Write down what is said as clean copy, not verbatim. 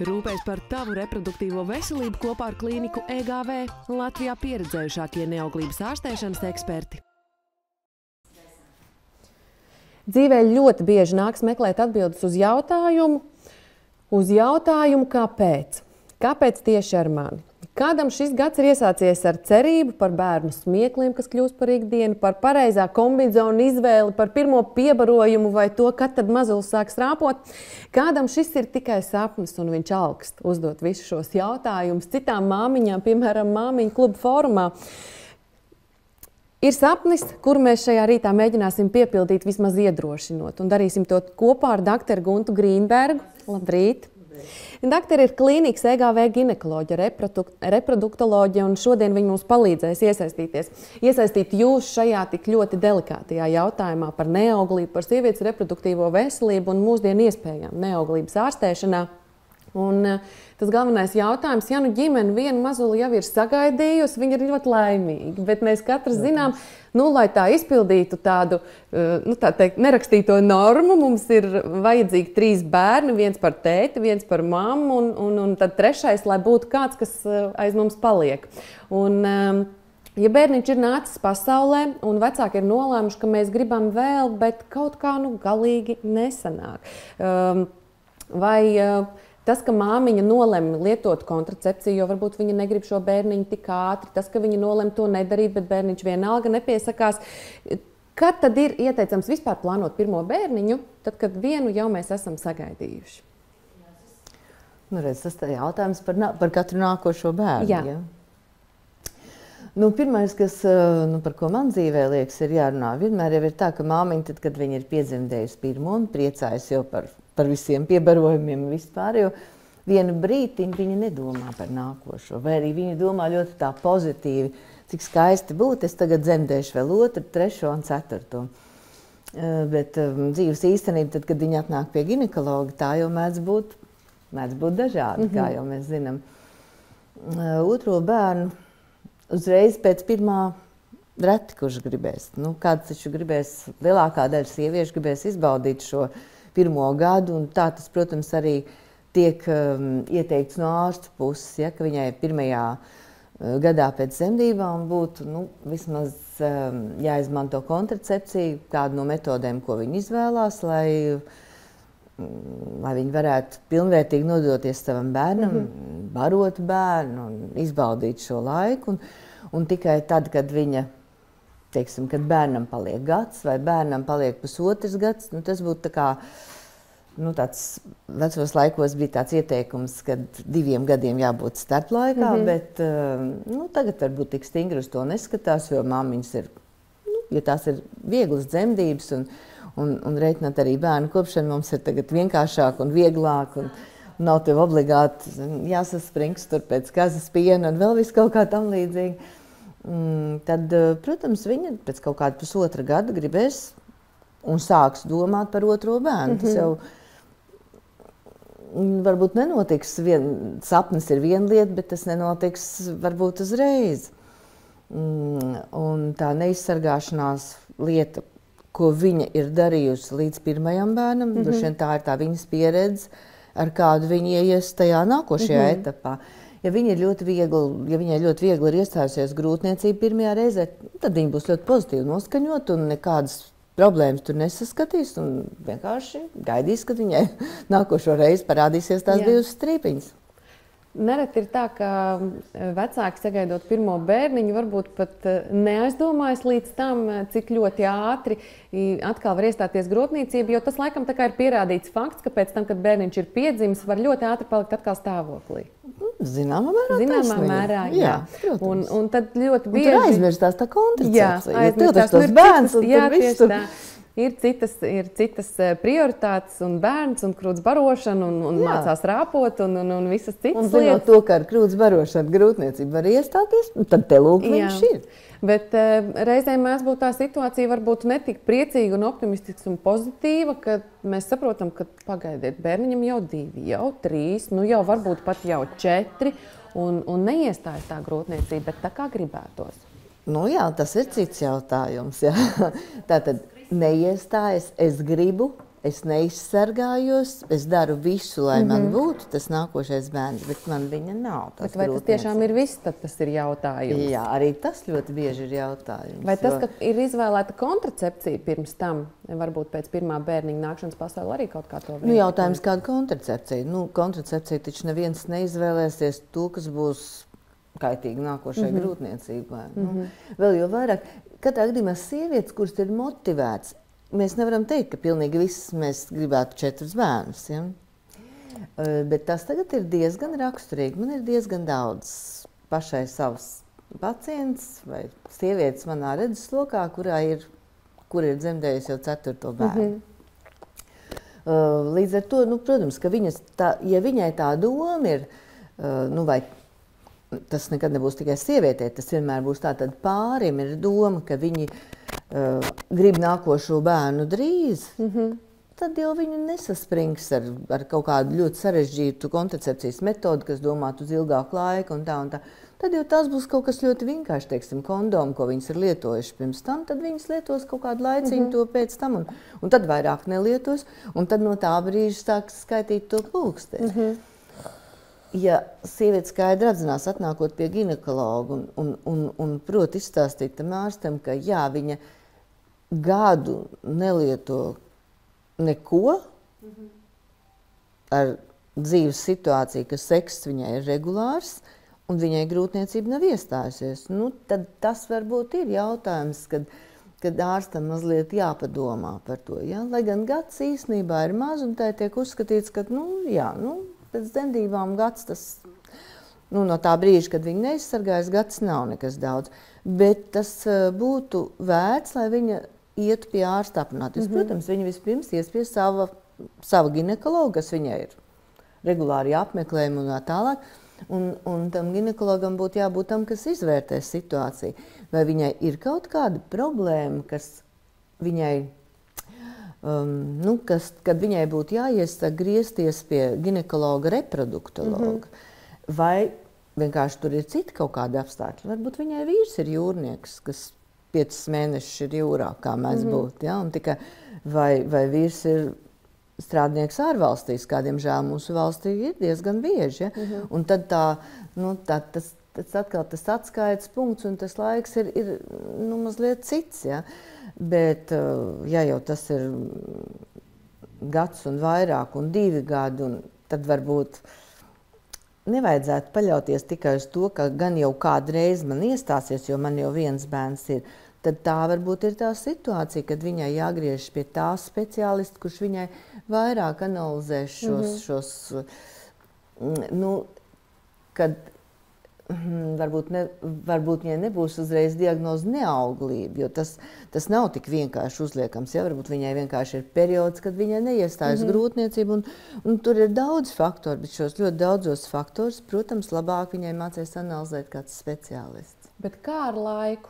Rūpēs par tavu reproduktīvo veselību kopā ar klīniku EGV, Latvijā pieredzējušākie neauglības ārstēšanas eksperti. Dzīvē ļoti bieži nāks meklēt atbildes uz jautājumu, kāpēc. Kāpēc tieši ar mani? Kādam šis gads ir iesācies ar cerību par bērnu smiekliem, kas kļūst par ikdienu, par pareizā kombinzonu izvēli, par pirmo piebarojumu vai to, kad tad mazulis sāk strāpot. Kādam šis ir tikai sapnis un viņš augst uzdot visus šos jautājumus citām māmiņām, piemēram, māmiņu klubu fórumā. Ir sapnis, kuru mēs šajā rītā mēģināsim piepildīt vismaz iedrošinot, un darīsim to kopā ar doktoru Guntu Grīnbergu. Labrīt! Doktori ir klīnikas EGV ginekoloģija, reproduktoloģija, un šodien viņi mums palīdzēs iesaistīt jūs šajā tik ļoti delikātajā jautājumā par neauglību, par sievietes reproduktīvo veselību un mūsdienu iespējām neauglības ārstēšanā. Un tas galvenais jautājums, ja nu ģimene vienu mazuli jau ir sagaidījusi, viņi ir ļoti laimīgi, bet mēs katrs zinām, lai tā izpildītu tādu, tā teikt, nerakstīto normu, mums ir vajadzīgi 3 bērni, viens par tēti, viens par mammu un tad 3, lai būtu kāds, kas aiz mums paliek. Un, ja bērniņš ir nācis pasaulē un vecāki ir nolēmuši, ka mēs gribam vēl, bet kaut kā galīgi nesanāk. Tas, ka māmiņa nolem lietot kontracepciju, jo varbūt viņa negrib šo bērniņu tik ātri, tas, ka viņa nolem to nedarīt, bet bērniņš vienalga nepiesakās. Kad tad ir ieteicams vispār plānot pirmo bērniņu, tad, kad vienu jau mēs esam sagaidījuši? Redz, tas ir jautājums par katru nākošo bērnu. Jā. Ja? Pirmais, par ko man dzīvē liekas, ir jārunā. Vienmēr jau ir tā, ka māmiņa, tad, kad viņa ir piedzemdējusi pirmo un priecājas jau par visiem piebarojumiem vispār, jo vienu brītiņu viņa nedomā par nākošo, vai arī viņa domā ļoti tā pozitīvi, cik skaisti būtu, es tagad dzemdēšu vēl 2, 3 un 4. Bet dzīves īstenība, tad, kad viņa atnāk pie ginekologa, tā jau mēdz būt dažādi, kā jau mēs zinām. Otro bērnu uzreiz pēc pirmā reti, kurš gribēs. Kāds taču gribēs, lielākā daļa sieviešu gribēs izbaudīt šo pirmo gadu, un tā tas, protams, arī tiek ieteikts no ārstu puses, ja, ka viņai pirmajā gadā pēc dzemdībām būtu vismaz jāizmanto kontracepcija, kādu no metodēm, ko viņi izvēlās, lai viņi varētu pilnvērtīgi nodoties savam bērnam, barot bērnu un izbaudīt šo laiku. Un tikai tad, kad viņa, teiksim, kad bērnam paliek gads vai bērnam paliek pusotrs gads, tas būtu tā kā, tāds vecos laikos bija tāds ieteikums, kad 2 gadiem jābūt starplaikā, bet tagad varbūt tik stingri uz to neskatās, jo māmiņas ir, ja tās ir vieglas dzemdības un reiķināt arī bērnu kopšanu, mums ir tagad vienkāršāk un vieglāk un nav tev obligāti jāsaspringst tur pēc kazas piena un vēl viss kaut kā tam līdzīgi. Tad, protams, viņa pēc kaut kāda pusotra gada gribēs un sāks domāt par otro bērnu. Tas jau varbūt nenotiks, sapnis ir viena lieta, bet tas nenotiks varbūt uzreiz. Un tā neizsargāšanās lieta, ko viņa ir darījusi līdz pirmajam bērnam, droši vien tā ir tā viņas pieredze, ar kādu viņa ieies tajā nākošajā etapā. Ja viņai ļoti viegli ir iestājusies grūtniecība pirmajā reizē, tad viņa būs ļoti pozitīvi noskaņot un nekādas problēmas tur nesaskatīs un vienkārši gaidīs, kad viņai nākošo reizi parādīsies tās 2 strīpiņas. Nereti ir tā, ka vecāki sagaidot pirmo bērniņu varbūt pat neaizdomājas līdz tam, cik ļoti ātri atkal var iestāties grūtniecība, jo tas laikam tā kā ir pierādīts fakts, ka pēc tam, kad bērniņš ir piedzimis, var ļoti ātri palikt atkal stāvoklī. Zināmā mērā, jā. Un tad ļoti bieži... Un tur aizmirstās tā kontracepcija. Jā, aizmirstās tos bērns un tur viss tur... Ir citas prioritātes un bērns un krūts barošana un mācās rāpot un visas citas lietas. Un zinot to, ka ar krūts barošanu grūtniecība var iestāties, tad te lūk viņš ir. Bet reizēm mēs būtu tā situācija varbūt netik priecīga un optimistiska un pozitīva, ka mēs saprotam, ka pagaidiet, bērniņam jau 2, jau 3, jau varbūt pat jau 4 un neiestājas tā grūtniecība, bet tā kā gribētos. Jā, tas ir cits jautājums. Jā. Tātad neiestājas, es gribu es neizsargājos, es daru visu, lai man būtu tas nākošais bērns, bet man viņa nav. Bet vai tas tiešām ir viss, tad tas ir jautājums? Jā, arī tas ļoti bieži ir jautājums. Vai tas, ka ir izvēlēta kontracepcija pirms tam, varbūt pēc pirmā bērniņa nākšanas pasaulē arī kaut kā to veikt? Nu, jautājums, kāda kontracepcija? Nu, kontracepcija taču neviens neizvēlēsies to, kas būs kaitīgi nākošai grūtniecībai. Nu, vēl jau vairāk, katrā gadījumā sievietes, kuras ir motivētas, mēs nevaram teikt, ka pilnīgi visas mēs gribētu 4 bērnus. Ja? Bet tas tagad ir diezgan raksturīgi. Man ir diezgan daudz pašai savas pacients vai sievietes manā redzeslokā, kur ir dzemdējusi jau 4. bērnu. Līdz ar to, nu, protams, ka ja viņai tā doma ir, nu, vai tas nekad nebūs tikai sievietē, tas vienmēr būs tā, tad pārim ir doma, ka viņi grib nākošo bērnu drīz, tad jau viņi nesasprings ar kaut kādu ļoti sarežģītu kontracepcijas metodu, kas domātu uz ilgāku laiku un tā un tā. Tad jau tas būs kaut kas ļoti vienkārši, teiksim, kondomu, ko viņas ir lietojuši pirms tam, tad viņas lietos kaut kādu laiciņu to pēc tam, un tad vairāk nelietos, un tad no tā brīža sāks skaitīt to pulksteni. Ja sieviete skaidri apzinās, atnākot pie ginekologa un prot izstāstīt tam ārstam, ka jā, viņa gadu nelieto neko ar dzīves situāciju, ka sekss viņai ir regulārs un viņai grūtniecība nav iestājusies, nu, tad tas varbūt ir jautājums, kad ārstam mazliet jāpadomā par to. Ja? Lai gan gads īstenībā ir maz un tā tiek uzskatīts, ka, nu, jā, nu, pēc dzemdībām gads tas, nu, no tā brīža, kad viņi neizsargājas, gads nav nekas daudz. Bet tas būtu vērts, lai viņa ietu pie ārsta aprunāties. Protams, viņa vispirms ies pie sava ginekologa, kas viņai ir regulāri jāapmeklējumi un tālāk. Un tam ginekologam būtu jābūt tam, kas izvērtē situāciju. Vai viņai ir kaut kāda problēma, kas viņai kad viņai būtu jāiesaka griezties pie ginekologa, reproduktologa, vai vienkārši tur ir citi kaut kādi apstākļi. Varbūt viņai vīrs ir jūrnieks, kas 5 mēnešus ir jūrā, kā mēs būtu. Ja? Un tikai vai vīrs ir strādnieks ārvalstīs, kādiem žēl mūsu valstī ir diezgan bieži. Ja? Un tad tas atkal tas atskaites punkts un tas laiks ir nu, mazliet cits. Ja? Bet, ja jau tas ir gads un vairāk un 2 gadi, tad varbūt nevajadzētu paļauties tikai uz to, ka gan jau kādreiz man iestāsies, jo man jau viens bērns ir. Tad tā varbūt ir tā situācija, kad viņai jāgriežas pie tā speciālista, kurš viņai vairāk analizēs šos nu, kad varbūt viņai nebūs uzreiz diagnoze neauglība, jo tas nav tik vienkārši uzliekams. Ja? Varbūt viņai vienkārši ir periods, kad viņai neiestājas grūtniecība, un tur ir daudz faktoru, bet šos ļoti daudzos faktorus, protams, labāk viņai mācīs analizēt kāds speciālists. Bet kā ar laiku?